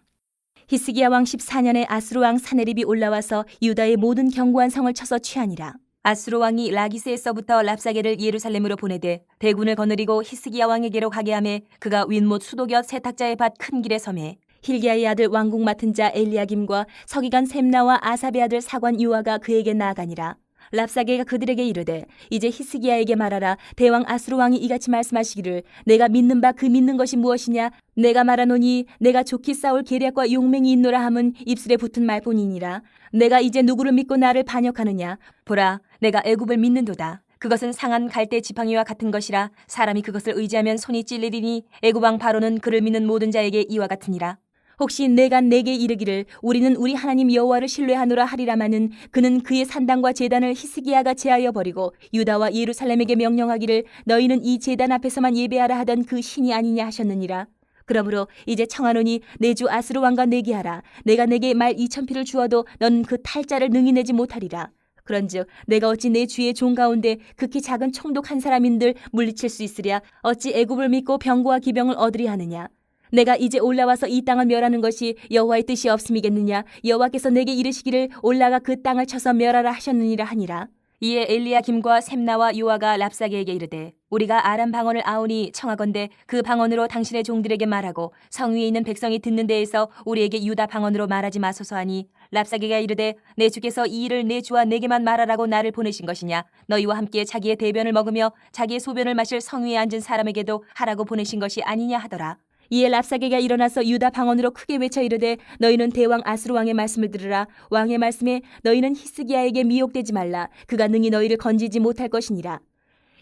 Speaker 1: 히스기야 왕 14년에 아수르 왕 사네립이 올라와서 유다의 모든 견고한 성을 쳐서 취하니라. 아수르 왕이 라기스에서부터 랍사게를 예루살렘으로 보내되 대군을 거느리고 히스기야 왕에게로 가게 하매 그가 윗못 수도곁 세탁자의 밭 큰 길에 섬에 힐기야의 아들 왕궁 맡은 자 엘리야김과 서기관 셈나와 아삽의 아들 사관 유아가 그에게 나아가니라. 랍사게가 그들에게 이르되 이제 히스기야에게 말하라. 대왕 아수르 왕이 이같이 말씀하시기를 내가 믿는 바 그 믿는 것이 무엇이냐. 내가 말하노니 내가 좋게 싸울 계략과 용맹이 있노라 함은 입술에 붙은 말뿐이니라. 내가 이제 누구를 믿고 나를 반역하느냐. 보라 내가 애굽을 믿는도다. 그것은 상한 갈대 지팡이와 같은 것이라. 사람이 그것을 의지하면 손이 찔리리니 애굽 왕 바로는 그를 믿는 모든 자에게 이와 같으니라. 혹시 내가 내게 이르기를 우리는 우리 하나님 여호와를 신뢰하노라 하리라마는 그는 그의 산당과 제단을 히스기야가 제하여 버리고 유다와 예루살렘에게 명령하기를 너희는 이 제단 앞에서만 예배하라 하던 그 신이 아니냐 하셨느니라. 그러므로 이제 청하노니 내 주 아수르 왕과 내게 하라. 내가 내게 말 2,000피를 주어도 너는 그 탈자를 능히 내지 못하리라. 그런즉 내가 어찌 내 주의 종 가운데 극히 작은 총독 한 사람인들 물리칠 수 있으랴. 어찌 애굽을 믿고 병거와 기병을 얻으리 하느냐. 내가 이제 올라와서 이 땅을 멸하는 것이 여호와의 뜻이 없음이겠느냐. 여호와께서 내게 이르시기를 올라가 그 땅을 쳐서 멸하라 하셨느니라 하니라. 이에 엘리야김과 셈나와 요아가 랍사게에게 이르되 우리가 아람 방언을 아오니 청하건대 그 방언으로 당신의 종들에게 말하고 성 위에 있는 백성이 듣는 데에서 우리에게 유다 방언으로 말하지 마소서 하니 랍사게가 이르되 내 주께서 이 일을 내 주와 내게만 말하라고 나를 보내신 것이냐. 너희와 함께 자기의 대변을 먹으며 자기의 소변을 마실 성 위에 앉은 사람에게도 하라고 보내신 것이 아니냐 하더라. 이에 랍사게가 일어나서 유다 방언으로 크게 외쳐 이르되 너희는 대왕 아수르 왕의 말씀을 들으라. 왕의 말씀에 너희는 히스기야에게 미혹되지 말라. 그가 능히 너희를 건지지 못할 것이니라.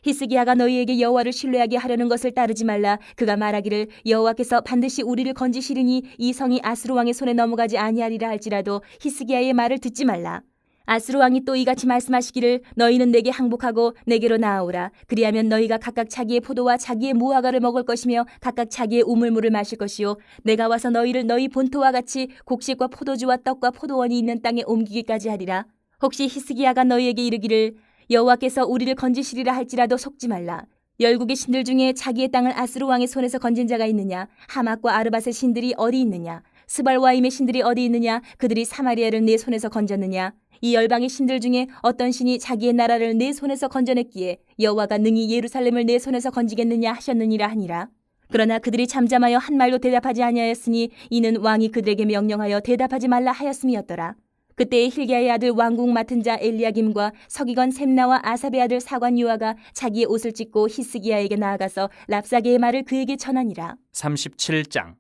Speaker 1: 히스기야가 너희에게 여호와를 신뢰하게 하려는 것을 따르지 말라. 그가 말하기를 여호와께서 반드시 우리를 건지시리니 이 성이 아수르 왕의 손에 넘어가지 아니하리라 할지라도 히스기야의 말을 듣지 말라. 아수르 왕이 또 이같이 말씀하시기를 너희는 내게 항복하고 내게로 나아오라. 그리하면 너희가 각각 자기의 포도와 자기의 무화과를 먹을 것이며 각각 자기의 우물물을 마실 것이요 내가 와서 너희를 너희 본토와 같이 곡식과 포도주와 떡과 포도원이 있는 땅에 옮기기까지 하리라. 혹시 히스기야가 너희에게 이르기를 여호와께서 우리를 건지시리라 할지라도 속지 말라. 열국의 신들 중에 자기의 땅을 아수르 왕의 손에서 건진 자가 있느냐? 하맛과 아르밧의 신들이 어디 있느냐? 스발와임의 신들이 어디 있느냐? 그들이 사마리아를 내 손에서 건졌느냐? 이 열방의 신들 중에 어떤 신이 자기의 나라를 내 손에서 건져냈기에 여호와가 능히 예루살렘을 내 손에서 건지겠느냐 하셨느니라 하니라. 그러나 그들이 잠잠하여 한 말도 대답하지 아니하였으니 이는 왕이 그들에게 명령하여 대답하지 말라 하였음이었더라. 그때에 힐기야의 아들 왕궁 맡은 자 엘리야김과 서기관 셈나와 아삽의 아들 사관 요아가 자기의 옷을 찢고 히스기야에게 나아가서 랍사게의 말을 그에게 전하니라.
Speaker 2: 37장.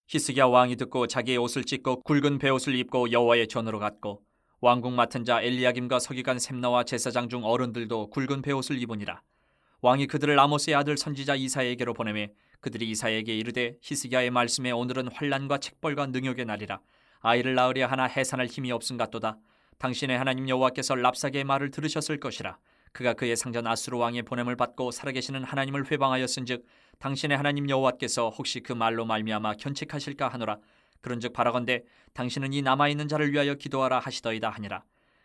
Speaker 2: 히스기야 왕이 듣고 자기의 옷을 찢고 굵은 베옷을 입고 여호와의 전으로 갔고 왕궁 맡은 자 엘리야김과 서기관 셈나와 제사장 중 어른들도 굵은 베옷을 입으니라. 왕이 그들을 아모스의 아들 선지자 이사야에게로 보내매 그들이 이사야에게 이르되 히스기야의 말씀에 오늘은 환난과 책벌과 능욕의 날이라. 아이를 낳으려 하나 해산할 힘이 없음 같도다. 당신의 하나님 여호와께서 랍사게의 말을 들으셨을 것이라. 그가 그의 상전 아수르 왕의 보냄을 받고 살아계시는 하나님을 회방하였은즉 당신의 하나님 여호와께서 혹시 그 말로 말미암아 견책하실까 하노라. 그런즉 바라건대 당신은 이 남아있는 자를 위하여 기도하라 하시더이다 하니라.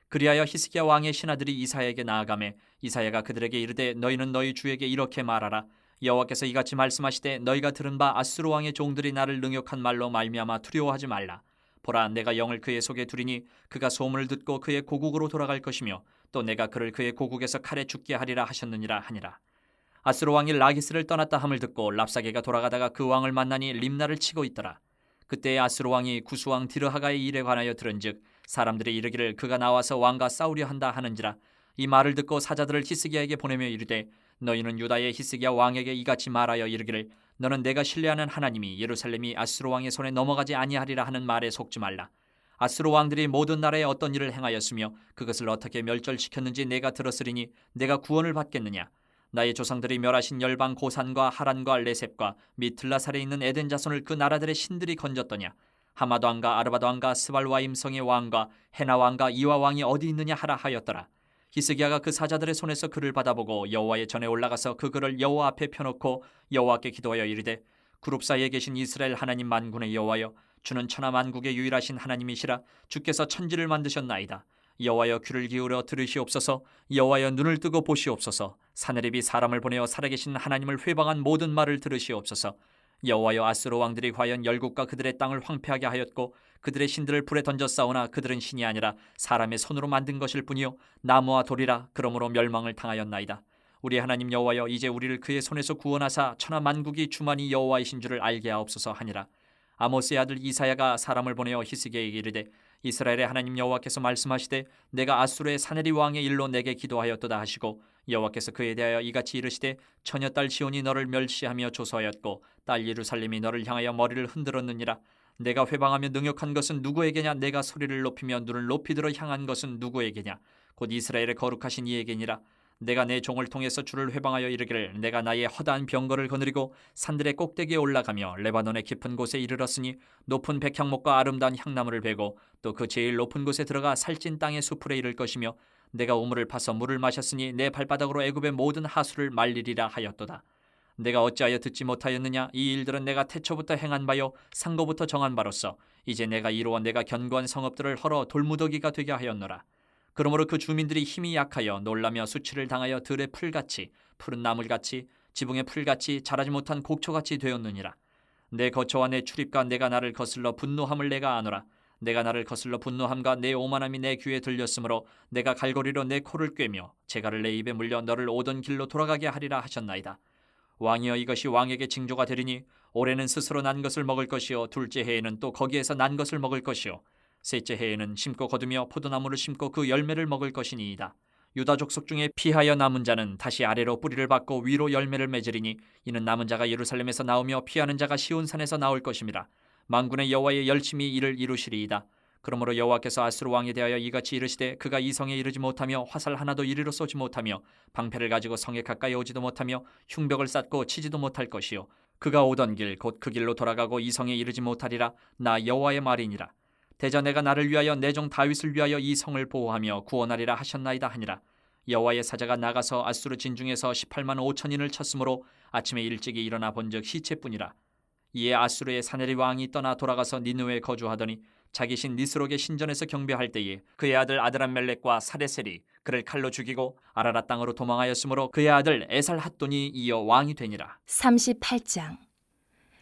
Speaker 2: 그리하여 히스기야 왕의 신하들이 이사야에게 나아가매 이사야가 그들에게 이르되 너희는 너희 주에게 이렇게 말하라. 여호와께서 이같이 말씀하시되 너희가 들은 바 아수르 왕의 종들이 나를 능욕한 말로 말미암아 두려워하지 말라. 보라 내가 영을 그의 속에 두리니 그가 소문을 듣고 그의 고국으로 돌아갈 것이며 또 내가 그를 그의 고국에서 칼에 죽게 하리라 하셨느니라 하니라. 아수르 왕이 라기스를 떠났다 함을 듣고 랍사게가 돌아가다가 그 왕을 만나니 림나를 치고 있더라. 그때 아수르 왕이 구수왕 디르하가의 일에 관하여 들은즉 사람들이 이르기를 그가 나와서 왕과 싸우려 한다 하는지라. 이 말을 듣고 사자들을 히스기야에게 보내며 이르되 너희는 유다의 히스기야 왕에게 이같이 말하여 이르기를 너는 내가 신뢰하는 하나님이 예루살렘이 아수르 왕의 손에 넘어가지 아니하리라 하는 말에 속지 말라. 아수르 왕들이 모든 나라에 어떤 일을 행하였으며 그것을 어떻게 멸절시켰는지 내가 들었으리니 내가 구원을 받겠느냐. 나의 조상들이 멸하신 열방 고산과 하란과 레셉과 미틀라살에 있는 에덴 자손을 그 나라들의 신들이 건졌더냐. 하마도 왕과 아르바도 왕과 스발와임 성의 왕과 헤나 왕과 이와 왕이 어디 있느냐 하라 하였더라. 히스기야가 그 사자들의 손에서 글을 받아보고 여호와의 전에 올라가서 그 글을 여호와 앞에 펴놓고 여호와께 기도하여 이르되 그룹 사이에 계신 이스라엘 하나님 만군의 여호와여 주는 천하 만국의 유일하신 하나님이시라. 주께서 천지를 만드셨나이다. 여호와여 귀를 기울여 들으시옵소서. 여호와여 눈을 뜨고 보시옵소서. 사내립이 사람을 보내어 살아계신 하나님을 회방한 모든 말을 들으시옵소서. 여호와여 아수르 왕들이 과연 열국과 그들의 땅을 황폐하게 하였고 그들의 신들을 불에 던져 싸우나 그들은 신이 아니라 사람의 손으로 만든 것일 뿐이요 나무와 돌이라. 그러므로 멸망을 당하였나이다. 우리 하나님 여호와여 이제 우리를 그의 손에서 구원하사 천하 만국이 주만이 여호와이신 줄을 알게 하옵소서 하니라. 아모스의 아들 이사야가 사람을 보내어 히스기야에게 이르되 이스라엘의 하나님 여호와께서 말씀하시되 내가 아수르의 사네리 왕의 일로 내게 기도하였도다 하시고 여호와께서 그에 대하여 이같이 이르시되 처녀딸 시온이 너를 멸시하며 조소하였고 딸 예루살렘이 너를 향하여 머리를 흔들었느니라. 내가 회방하며 능욕한 것은 누구에게냐. 내가 소리를 높이며 눈을 높이 들어 향한 것은 누구에게냐. 곧 이스라엘의 거룩하신 이에게니라. 내가 내 종을 통해서 주를 회방하여 이르기를 내가 나의 허다한 병거를 거느리고 산들의 꼭대기에 올라가며 레바논의 깊은 곳에 이르렀으니 높은 백향목과 아름다운 향나무를 베고 또 그 제일 높은 곳에 들어가 살찐 땅의 수풀에 이를 것이며 내가 우물을 파서 물을 마셨으니 내 발바닥으로 애굽의 모든 하수를 말리리라 하였도다. 내가 어찌하여 듣지 못하였느냐. 이 일들은 내가 태초부터 행한 바요 상고부터 정한 바로서 이제 내가 이루어 내가 견고한 성읍들을 헐어 돌무더기가 되게 하였노라. 그러므로 그 주민들이 힘이 약하여 놀라며 수치를 당하여 들의 풀같이 푸른 나물같이 지붕의 풀같이 자라지 못한 곡초같이 되었느니라. 내 거처와 내 출입과 내가 나를 거슬러 분노함을 내가 아노라. 내가 나를 거슬러 분노함과 내 오만함이 내 귀에 들렸으므로 내가 갈고리로 내 코를 꿰며 재갈을 내 입에 물려 너를 오던 길로 돌아가게 하리라 하셨나이다. 왕이여 이것이 왕에게 징조가 되리니 올해는 스스로 난 것을 먹을 것이요 둘째 해에는 또 거기에서 난 것을 먹을 것이요 셋째 해에는 심고 거두며 포도나무를 심고 그 열매를 먹을 것이니이다. 유다 족속 중에 피하여 남은 자는 다시 아래로 뿌리를 받고 위로 열매를 맺으리니 이는 남은 자가 예루살렘에서 나오며 피하는 자가 시온산에서 나올 것임이라. 만군의 여호와의 열심히 이를 이루시리이다. 그러므로 여호와께서 아수르 왕에 대하여 이같이 이르시되 그가 이 성에 이르지 못하며 화살 하나도 이리로 쏘지 못하며 방패를 가지고 성에 가까이 오지도 못하며 흉벽을 쌓고 치지도 못할 것이요 그가 오던 길 곧 그 길로 돌아가고 이 성에 이르지 못하리라. 나 여호와의 말이니라. 대저 내가 나를 위하여 내 종 다윗을 위하여 이 성을 보호하며 구원하리라 하셨나이다 하니라. 여호와의 사자가 나가서 아수르 진중에서 18만 5천인을 쳤으므로 아침에 일찍이 일어나 본즉 시체뿐이라. 이에 아수르의 사네립 왕이 떠나 돌아가서 니느웨에 거주하더니 자기 신 니스록의 신전에서 경배할 때에 그의 아들 아드람멜렉과 사레셀이 그를 칼로 죽이고 아라랏 땅으로 도망하였으므로 그의 아들 에살핫돈이 이어 왕이 되니라.
Speaker 1: 38장.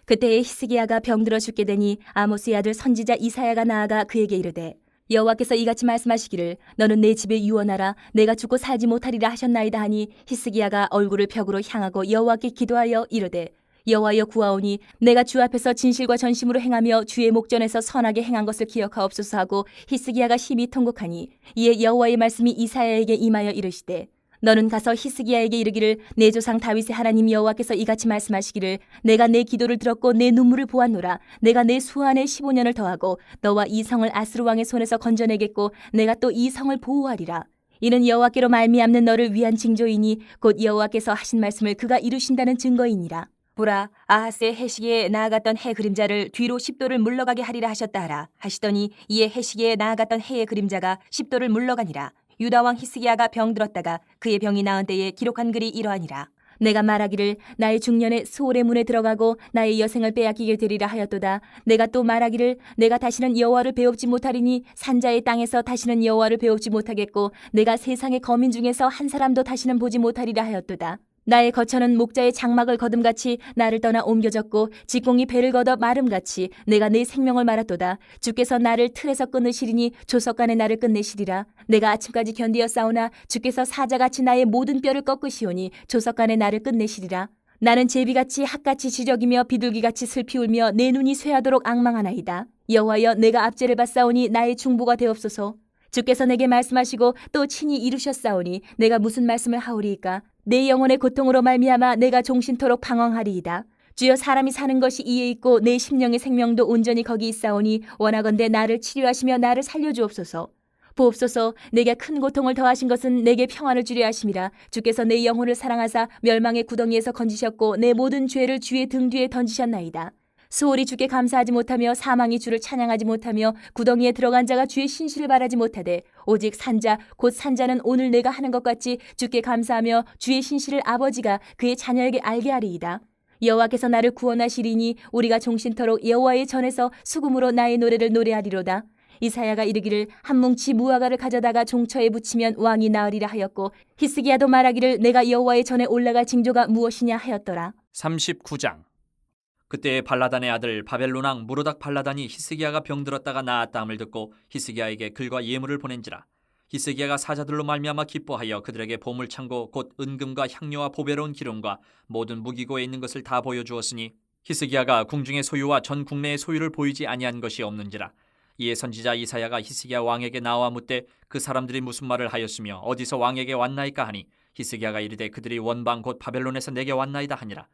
Speaker 1: 그때에 히스기야가 병들어 죽게 되니 아모스의 아들 선지자 이사야가 나아가 그에게 이르되 여호와께서 이같이 말씀하시기를 너는 내 집에 유언하라. 내가 죽고 살지 못하리라 하셨나이다 하니 히스기야가 얼굴을 벽으로 향하고 여호와께 기도하여 이르되 여호와여 구하오니 내가 주 앞에서 진실과 전심으로 행하며 주의 목전에서 선하게 행한 것을 기억하옵소서 하고 히스기야가 심히 통곡하니 이에 여호와의 말씀이 이사야에게 임하여 이르시되 너는 가서 히스기야에게 이르기를 내 조상 다윗의 하나님 여호와께서 이같이 말씀하시기를 내가 내 기도를 들었고 내 눈물을 보았노라. 내가 내 수안에 15년을 더하고 너와 이 성을 아스루 왕의 손에서 건져내겠고 내가 또 이 성을 보호하리라. 이는 여호와께로 말미암는 너를 위한 징조이니 곧 여호와께서 하신 말씀을 그가 이루신다는 증거이니라. 보라, 아하스의 해시기에 나아갔던 해 그림자를 뒤로 10도를 물러가게 하리라 하셨다 하라 하시더니 이에 해시기에 나아갔던 해의 그림자가 10도를 물러가니라. 유다 왕 히스기야가 병들었다가 그의 병이 나은 때에 기록한 글이 이러하니라. 내가 말하기를 나의 중년에 수올의 문에 들어가고 나의 여생을 빼앗기게 되리라 하였도다. 내가 또 말하기를 내가 다시는 여호와를 배웁지 못하리니 산자의 땅에서 다시는 여호와를 배웁지 못하겠고 내가 세상의 거민 중에서 한 사람도 다시는 보지 못하리라 하였도다. 나의 거처는 목자의 장막을 거둠같이 나를 떠나 옮겨졌고 직공이 배를 걷어 마름같이 내가 내 생명을 말았도다. 주께서 나를 틀에서 끊으시리니 조석간에 나를 끝내시리라. 내가 아침까지 견디어 싸우나 주께서 사자같이 나의 모든 뼈를 꺾으시오니 조석간에 나를 끝내시리라. 나는 제비같이 핫같이 지저귀며 비둘기같이 슬피 울며 내 눈이 쇠하도록 앙망하나이다. 여호와여 내가 압제를 받사오니 나의 중보가 되옵소서. 주께서 내게 말씀하시고 또 친히 이루셨사오니 내가 무슨 말씀을 하오리이까. 내 영혼의 고통으로 말미암아 내가 종신토록 방황하리이다. 주여 사람이 사는 것이 이에 있고 내 심령의 생명도 온전히 거기 있사오니 원하건대 나를 치료하시며 나를 살려주옵소서. 보옵소서 내게 큰 고통을 더하신 것은 내게 평안을 주려 하심이라. 주께서 내 영혼을 사랑하사 멸망의 구덩이에서 건지셨고 내 모든 죄를 주의 등 뒤에 던지셨나이다. 수월이 주께 감사하지 못하며 사망이 주를 찬양하지 못하며 구덩이에 들어간 자가 주의 신실을 바라지 못하되 오직 산자 곧 산자는 오늘 내가 하는 것 같이 주께 감사하며 주의 신실을 아버지가 그의 자녀에게 알게 하리이다. 여호와께서 나를 구원하시리니 우리가 종신토록 여호와의 전에서 수금으로 나의 노래를 노래하리로다. 이사야가 이르기를 한 뭉치 무화과를 가져다가 종처에 붙이면 왕이 나으리라 하였고 히스기야도 말하기를 내가 여호와의 전에 올라갈 징조가 무엇이냐 하였더라.
Speaker 2: 39장. 그때 발라단의 아들 바벨론 왕 무로닥 발라단이 히스기야가 병들었다가 나았다함을 듣고 히스기야에게 글과 예물을 보낸지라. 히스기야가 사자들로 말미암아 기뻐하여 그들에게 보물창고 곧 은금과 향료와 보배로운 기름과 모든 무기고에 있는 것을 다 보여주었으니 히스기야가 궁중의 소유와 전 국내의 소유를 보이지 아니한 것이 없는지라. 이에 선지자 이사야가 히스기야 왕에게 나와 묻되 그 사람들이 무슨 말을 하였으며 어디서 왕에게 왔나이까 하니 히스기야가 이르되 그들이 원방 곧 바벨론에서 내게 왔나이다 하니라.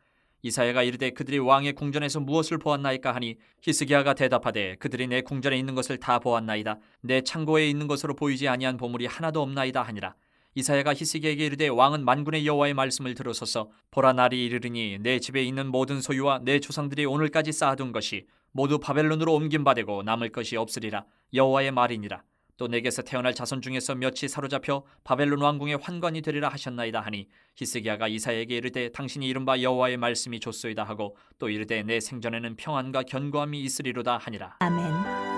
Speaker 2: 이사야가 이르되 그들이 왕의 궁전에서 무엇을 보았나이까 하니 히스기야가 대답하되 그들이 내 궁전에 있는 것을 다 보았나이다. 내 창고에 있는 것으로 보이지 아니한 보물이 하나도 없나이다 하니라. 이사야가 히스기야에게 이르되 왕은 만군의 여호와의 말씀을 들으소서. 보라 날이 이르리니 내 집에 있는 모든 소유와 내 조상들이 오늘까지 쌓아둔 것이 모두 바벨론으로 옮긴 바 되고 남을 것이 없으리라. 여호와의 말이니라. 또 내게서 태어날 자손 중에서 몇이 사로잡혀 바벨론 왕궁의 환관이 되리라 하셨나이다 하니 히스기야가 이사야에게 이르되 당신이 이른바 여호와의 말씀이 좋소이다 하고 또 이르되 내 생전에는 평안과 견고함이 있으리로다 하니라.
Speaker 1: 아멘.